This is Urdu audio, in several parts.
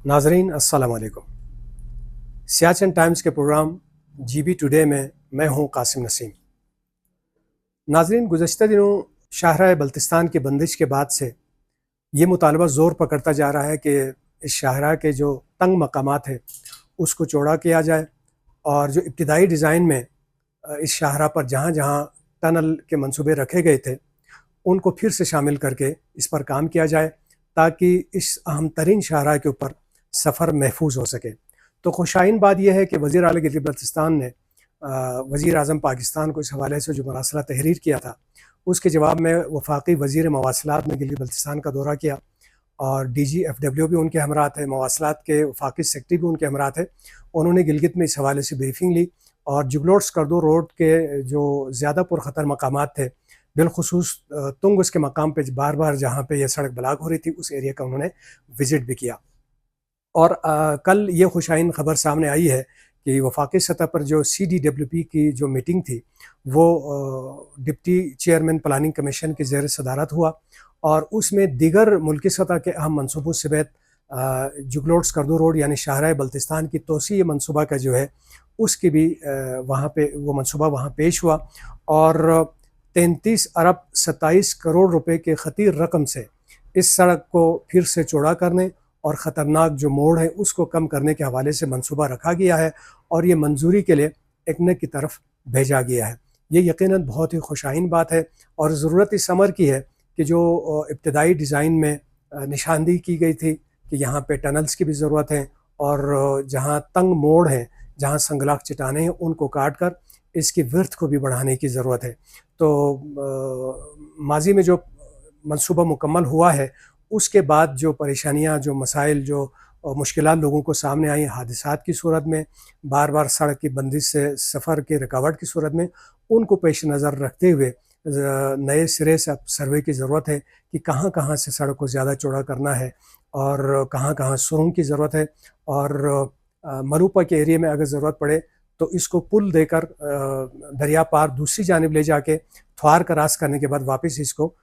ناظرین السلام علیکم۔ سیاچن ٹائمز کے پروگرام جی بی ٹوڈے میں ہوں قاسم نسیم۔ ناظرین، گزشتہ دنوں شاہراہ بلتستان کی بندش کے بعد سے یہ مطالبہ زور پکڑتا جا رہا ہے کہ اس شاہراہ کے جو تنگ مقامات ہیں اس کو چوڑا کیا جائے، اور جو ابتدائی ڈیزائن میں اس شاہراہ پر جہاں جہاں ٹنل کے منصوبے رکھے گئے تھے ان کو پھر سے شامل کر کے اس پر کام کیا جائے تاکہ اس اہم ترین شاہراہ کے اوپر سفر محفوظ ہو سکے۔ تو خوشائن بات یہ ہے کہ وزیر اعلیٰ گلگت بلتستان نے وزیر اعظم پاکستان کو اس حوالے سے جو مراسلہ تحریر کیا تھا اس کے جواب میں وفاقی وزیر مواصلات نے گلگت بلتستان کا دورہ کیا، اور ڈی جی ایف ڈبلیو بھی ان کے ہمراہ تھے، مواصلات کے وفاقی سیکرٹری بھی ان کے ہمراہ تھے۔ انہوں نے گلگت میں اس حوالے سے بریفنگ لی، اور جگلوٹ سکردو روڈ کے جو زیادہ پرخطر مقامات تھے، بالخصوص تنگ کے مقام پہ بار بار جہاں پہ یہ سڑک بلاک ہو رہی تھی اس ایریا کا انہوں نے وزٹ بھی کیا۔ اور کل یہ خوشائن خبر سامنے آئی ہے کہ وفاقی سطح پر جو سی ڈی ڈبلیو پی کی جو میٹنگ تھی وہ ڈپٹی چیئرمین پلاننگ کمیشن کے زیر صدارت ہوا، اور اس میں دیگر ملکی سطح کے اہم منصوبوں سمیت جگلوٹ سکردو روڈ یعنی شاہراہ بلتستان کی توسیع منصوبہ کا جو ہے اس کی بھی وہاں پہ وہ منصوبہ وہاں پیش ہوا، اور 33 ارب 27 کروڑ روپے کے خطیر رقم سے اس سڑک کو پھر سے چوڑا کرنے اور خطرناک جو موڑ ہے اس کو کم کرنے کے حوالے سے منصوبہ رکھا گیا ہے، اور یہ منظوری کے لیے ایکنک کی طرف بھیجا گیا ہے۔ یہ یقیناً بہت ہی خوشائن بات ہے، اور ضرورت اس امر کی ہے کہ جو ابتدائی ڈیزائن میں نشاندہی کی گئی تھی کہ یہاں پہ ٹنلز کی بھی ضرورت ہے، اور جہاں تنگ موڑ ہیں، جہاں سنگلاخ چٹانیں ہیں، ان کو کاٹ کر اس کی ورتھ کو بھی بڑھانے کی ضرورت ہے۔ تو ماضی میں جو منصوبہ مکمل ہوا ہے اس کے بعد جو پریشانیاں، جو مسائل، جو مشکلات لوگوں کو سامنے آئیں حادثات کی صورت میں، بار بار سڑک کی بندش سے سفر کے رکاوٹ کی صورت میں، ان کو پیش نظر رکھتے ہوئے نئے سرے سے اب سروے کی ضرورت ہے کہ کہاں کہاں سے سڑک کو زیادہ چوڑا کرنا ہے، اور کہاں کہاں سرنگ کی ضرورت ہے، اور مروپا کے ایریے میں اگر ضرورت پڑے تو اس کو پل دے کر دریا پار دوسری جانب لے جا کے تھوار کراس کرنے کے بعد واپس اس کو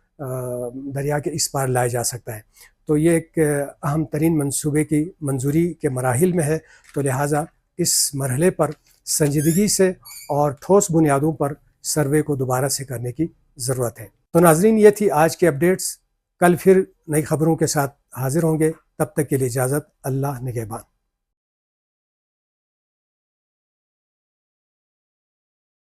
دریا کے اس پار لایا جا سکتا ہے۔ تو یہ ایک اہم ترین منصوبے کی منظوری کے مراحل میں ہے، تو لہٰذا اس مرحلے پر سنجیدگی سے اور ٹھوس بنیادوں پر سروے کو دوبارہ سے کرنے کی ضرورت ہے۔ تو ناظرین، یہ تھی آج کی اپڈیٹس۔ کل پھر نئی خبروں کے ساتھ حاضر ہوں گے، تب تک کے لیے اجازت۔ اللہ نگہبان۔